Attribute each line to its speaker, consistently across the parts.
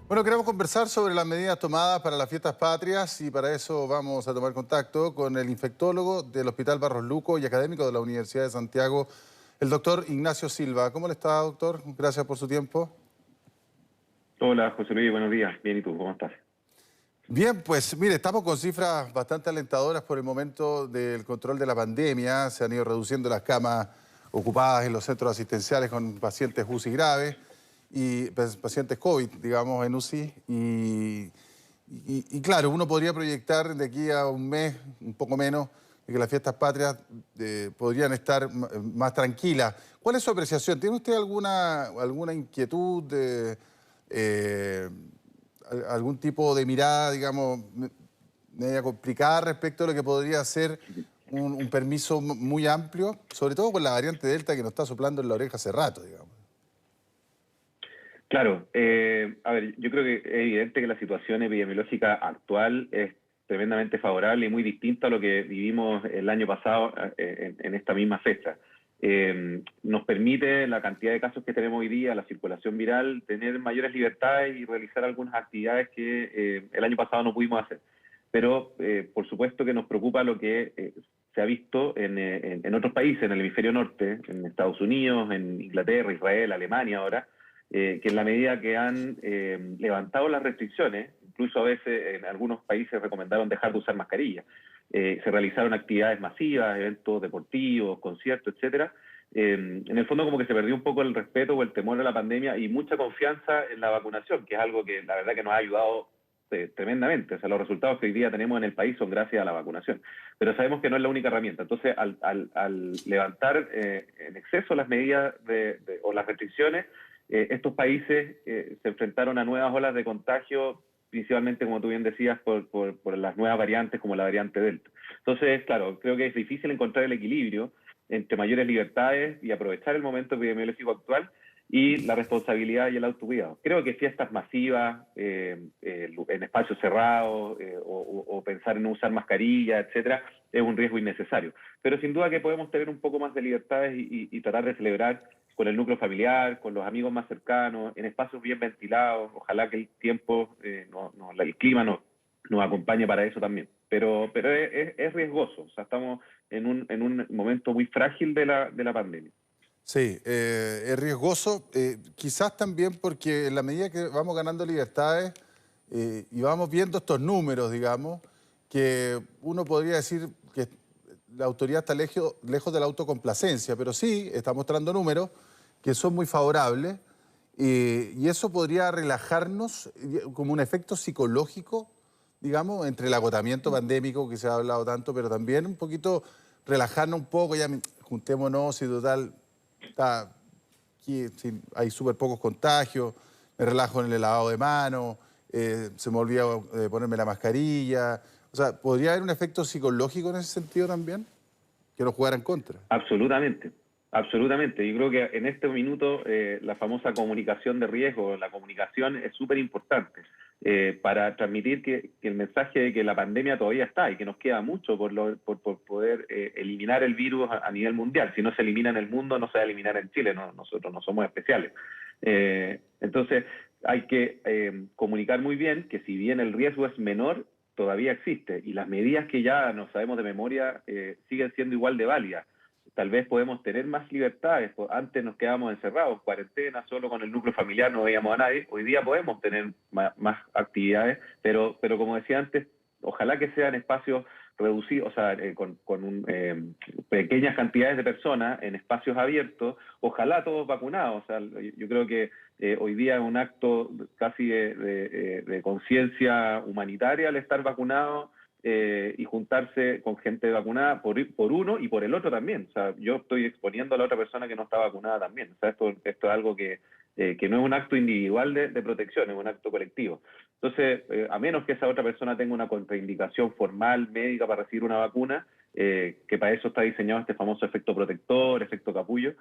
Speaker 1: Bueno, queremos conversar sobre las medidas tomadas para las fiestas patrias y para eso vamos a tomar contacto con el infectólogo del Hospital Barros Luco y académico de la Universidad de Santiago, el doctor Ignacio Silva. ¿Cómo le está, doctor? Gracias por su tiempo.
Speaker 2: Hola, José Luis, buenos días. Bien, ¿y tú? ¿Cómo estás?
Speaker 1: Bien, pues mire, estamos con cifras bastante alentadoras por el momento del control de la pandemia. Se han ido reduciendo las camas ocupadas en los centros asistenciales con pacientes UCI graves y pacientes COVID, digamos, en UCI. Y claro, uno podría proyectar de aquí a un mes, un poco menos, de que las fiestas patrias podrían estar más tranquilas. ¿Cuál es su apreciación? ¿Tiene usted alguna inquietud eh, algún tipo de mirada, digamos, media complicada respecto a lo que podría ser un permiso muy amplio, sobre todo con la variante Delta que nos está soplando en la oreja hace rato, digamos?
Speaker 2: Claro, a ver, yo creo que es evidente que la situación epidemiológica actual es tremendamente favorable y muy distinta a lo que vivimos el año pasado en esta misma fecha. Nos permite la cantidad de casos que tenemos hoy día, la circulación viral, tener mayores libertades y realizar algunas actividades que el año pasado no pudimos hacer. Pero por supuesto que nos preocupa lo que se ha visto en otros países, en el hemisferio norte, en Estados Unidos, en Inglaterra, Israel, Alemania ahora, que en la medida que han levantado las restricciones, incluso a veces en algunos países recomendaron dejar de usar mascarilla, se realizaron actividades masivas, eventos deportivos, conciertos, etcétera. En el fondo como que se perdió un poco el respeto o el temor a la pandemia y mucha confianza en la vacunación, que es algo que la verdad que nos ha ayudado tremendamente. O sea, los resultados que hoy día tenemos en el país son gracias a la vacunación. Pero sabemos que no es la única herramienta. Entonces, al levantar en exceso las medidas o las restricciones, estos países se enfrentaron a nuevas olas de contagio, principalmente, como tú bien decías, por las nuevas variantes como la variante Delta. Entonces, claro, creo que es difícil encontrar el equilibrio entre mayores libertades y aprovechar el momento epidemiológico actual y la responsabilidad y el autocuidado. Creo que fiestas masivas, en espacios cerrados, o pensar en no usar mascarilla, etcétera, es un riesgo innecesario. Pero sin duda que podemos tener un poco más de libertades y tratar de celebrar con el núcleo familiar, con los amigos más cercanos, en espacios bien ventilados. Ojalá que el tiempo, el clima nos acompañe para eso también. Pero es riesgoso. O sea, estamos en un momento muy frágil de la pandemia.
Speaker 1: Sí, es riesgoso, quizás también porque en la medida que vamos ganando libertades y vamos viendo estos números, digamos, que uno podría decir que la autoridad está lejos de la autocomplacencia, pero sí está mostrando números que son muy favorables y eso podría relajarnos como un efecto psicológico, digamos, entre el agotamiento pandémico que se ha hablado tanto, pero también un poquito relajarnos un poco, ya juntémonos y total, está aquí, sí, hay súper pocos contagios, me relajo en el lavado de manos, se me olvida ponerme la mascarilla. O sea, ¿podría haber un efecto psicológico en ese sentido también? Que nos jugara en contra.
Speaker 2: Absolutamente, absolutamente. Yo creo que en este minuto la famosa comunicación de riesgo, la comunicación es súper importante para transmitir que el mensaje de que la pandemia todavía está y que nos queda mucho por poder eliminar el virus a nivel mundial. Si no se elimina en el mundo, no se va a eliminar en Chile. No, nosotros no somos especiales. Entonces, hay que comunicar muy bien que si bien el riesgo es menor, todavía existe y las medidas que ya no sabemos de memoria siguen siendo igual de válidas. Tal vez podemos tener más libertades. Antes nos quedábamos encerrados, cuarentena, solo con el núcleo familiar, no veíamos a nadie. Hoy día podemos tener más actividades, pero como decía antes, ojalá que sean espacios reducidos, o sea, pequeñas cantidades de personas en espacios abiertos, ojalá todos vacunados. O sea, yo creo que hoy día es un acto casi de conciencia humanitaria al estar vacunado y juntarse con gente vacunada por uno y por el otro también. O sea, yo estoy exponiendo a la otra persona que no está vacunada también. O sea, esto es algo que no es un acto individual de protección, es un acto colectivo. Entonces, a menos que esa otra persona tenga una contraindicación formal, médica para recibir una vacuna, que para eso está diseñado este famoso efecto protector, efecto capullo,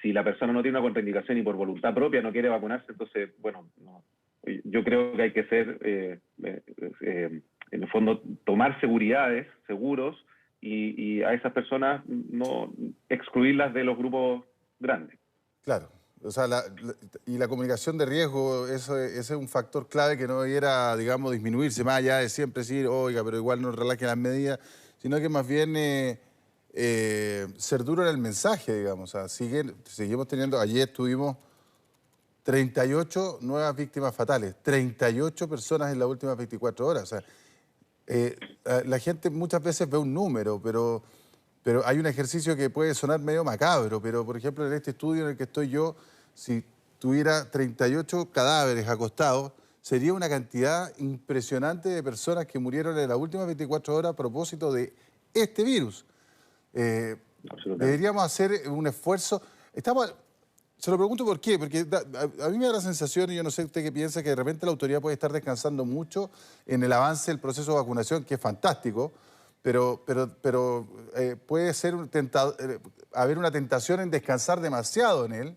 Speaker 2: si la persona no tiene una contraindicación y por voluntad propia no quiere vacunarse, entonces, bueno, no, yo creo que hay que ser, en el fondo, tomar seguros, y a esas personas no excluirlas de los grupos grandes.
Speaker 1: Claro. O sea, y la comunicación de riesgo, ese es un factor clave que no debiera, digamos, disminuirse, más allá de siempre decir, oiga, pero igual no relajen las medidas, sino que más bien ser duro en el mensaje, digamos. O sea, seguimos teniendo, ayer tuvimos 38 nuevas víctimas fatales, 38 personas en las últimas 24 horas. O sea, la gente muchas veces ve un número, pero hay un ejercicio que puede sonar medio macabro, pero por ejemplo en este estudio en el que estoy yo, si tuviera 38 cadáveres acostados, sería una cantidad impresionante de personas que murieron en las últimas 24 horas a propósito de este virus.
Speaker 2: Absolutamente.
Speaker 1: Deberíamos hacer un esfuerzo. Se lo pregunto por qué, porque a mí me da la sensación, y yo no sé usted qué piensa, que de repente la autoridad puede estar descansando mucho en el avance del proceso de vacunación, que es fantástico, pero puede ser haber una tentación en descansar demasiado en él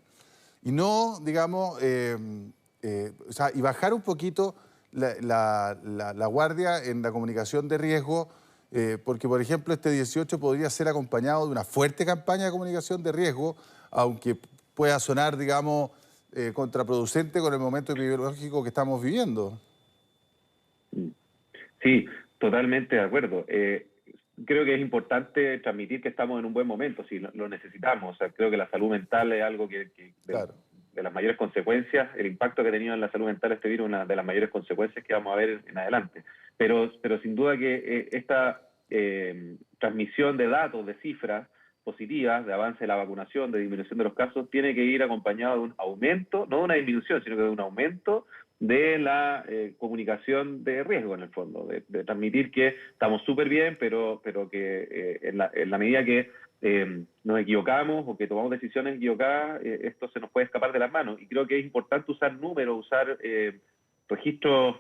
Speaker 1: y no, digamos, o sea, y bajar un poquito la guardia en la comunicación de riesgo, porque, por ejemplo, este 18 podría ser acompañado de una fuerte campaña de comunicación de riesgo, aunque pueda sonar, digamos, contraproducente con el momento epidemiológico que estamos viviendo.
Speaker 2: Sí, totalmente de acuerdo. Creo que es importante transmitir que estamos en un buen momento, si lo necesitamos. O sea, creo que la salud mental es algo
Speaker 1: Claro.
Speaker 2: de las mayores consecuencias, el impacto que ha tenido en la salud mental este virus, una de las mayores consecuencias que vamos a ver en adelante. Pero sin duda que esta transmisión de datos, de cifras positivas, de avance de la vacunación, de disminución de los casos, tiene que ir acompañado de un aumento, no de una disminución, sino que de un aumento de la comunicación de riesgo, en el fondo, de transmitir que estamos súper bien, pero que en la medida que nos equivocamos o que tomamos decisiones equivocadas, esto se nos puede escapar de las manos. Y creo que es importante usar números, usar registros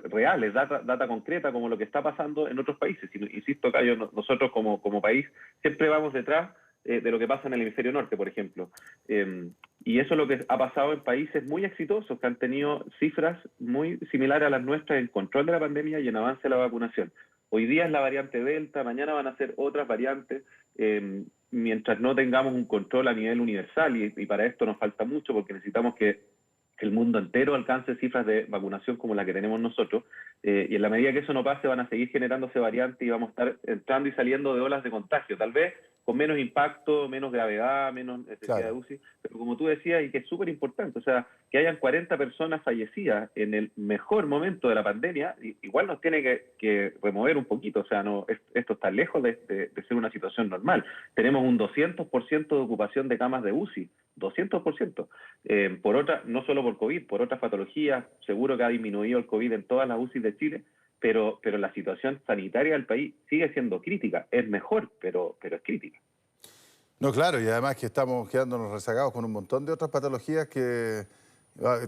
Speaker 2: reales, data concreta, como lo que está pasando en otros países. Insisto, Cayo, nosotros como país siempre vamos detrás de lo que pasa en el hemisferio norte, por ejemplo. Y eso es lo que ha pasado en países muy exitosos que han tenido cifras muy similares a las nuestras en control de la pandemia y en avance de la vacunación. Hoy día es la variante Delta, mañana van a ser otras variantes, mientras no tengamos un control a nivel universal, y para esto nos falta mucho porque necesitamos que el mundo entero alcance cifras de vacunación como la que tenemos nosotros, y en la medida que eso no pase van a seguir generándose variantes y vamos a estar entrando y saliendo de olas de contagio, tal vez con menos impacto, menos gravedad, menos necesidad de
Speaker 1: Claro.
Speaker 2: UCI, pero como tú decías, y que es súper importante, o sea, que hayan 40 personas fallecidas en el mejor momento de la pandemia, igual nos tiene que remover un poquito, o sea, no, esto está lejos de ser una situación normal. Tenemos un 200% de ocupación de camas de UCI, 200%. Por otra, no solo por COVID, por otras patologías, seguro que ha disminuido el COVID en todas las UCI de Chile, pero la situación sanitaria del país sigue siendo crítica. Es mejor, pero es crítica.
Speaker 1: No, claro, y además que estamos quedándonos rezagados con un montón de otras patologías que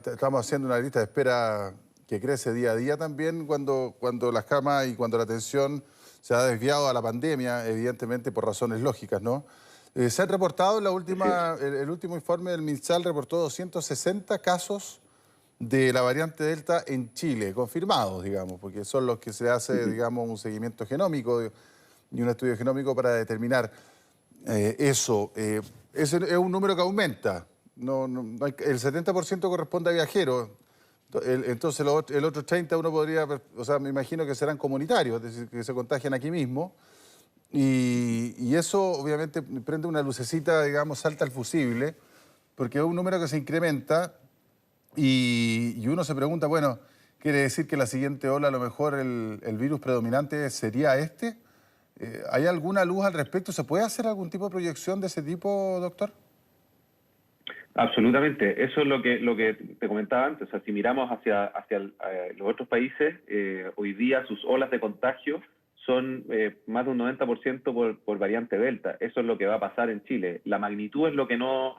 Speaker 1: estamos haciendo una lista de espera que crece día a día también cuando las camas y cuando la atención se ha desviado a la pandemia, evidentemente por razones lógicas, ¿no? Se han reportado en
Speaker 2: Así es.
Speaker 1: el último informe del MinSal reportó 260 casos de la variante Delta en Chile, confirmados, digamos, porque son los que se hace, digamos, un seguimiento genómico y un estudio genómico para determinar eso. Ese es un número que aumenta. El 70% corresponde a viajeros. Entonces el otro 30% uno podría, o sea, me imagino que serán comunitarios, es decir, que se contagian aquí mismo. Y eso obviamente prende una lucecita, digamos, salta al fusible, porque es un número que se incrementa y uno se pregunta, bueno, ¿quiere decir que la siguiente ola a lo mejor el virus predominante sería este? ¿Hay alguna luz al respecto? ¿Se puede hacer algún tipo de proyección de ese tipo, doctor?
Speaker 2: Absolutamente, eso es lo que te comentaba antes. O sea, si miramos hacia los otros países, hoy día sus olas de contagio son más de un 90% por variante Delta. Eso es lo que va a pasar en Chile. La magnitud es lo que no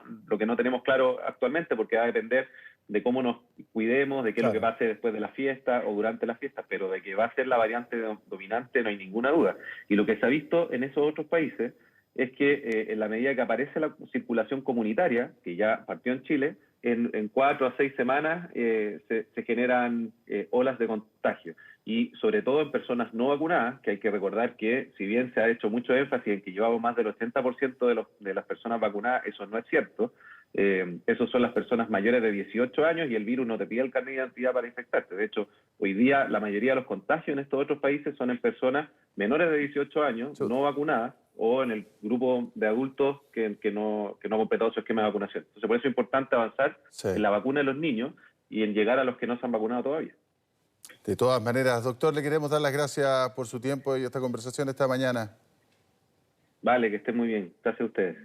Speaker 2: tenemos claro actualmente, porque va a depender de cómo nos cuidemos, de qué es lo que
Speaker 1: Claro.
Speaker 2: pase después de la fiesta o durante la fiesta, pero de que va a ser la variante dominante no hay ninguna duda. Y lo que se ha visto en esos otros países es que en la medida que aparece la circulación comunitaria, que ya partió en Chile, en 4 a 6 semanas se generan olas de contagio. Y sobre todo en personas no vacunadas, que hay que recordar que si bien se ha hecho mucho énfasis en que llevamos más del 80% de las personas vacunadas, eso no es cierto. Esos son las personas mayores de 18 años y el virus no te pide el carnet de identidad para infectarte. De hecho, hoy día la mayoría de los contagios en estos otros países son en personas menores de 18 años, no vacunadas, o en el grupo de adultos que no han completado su esquema de vacunación. Entonces, por eso es importante avanzar en la vacuna de los niños y en llegar a los que no se han vacunado todavía.
Speaker 1: De todas maneras, doctor, le queremos dar las gracias por su tiempo y esta conversación esta mañana.
Speaker 2: Vale, que estén muy bien. Gracias a ustedes.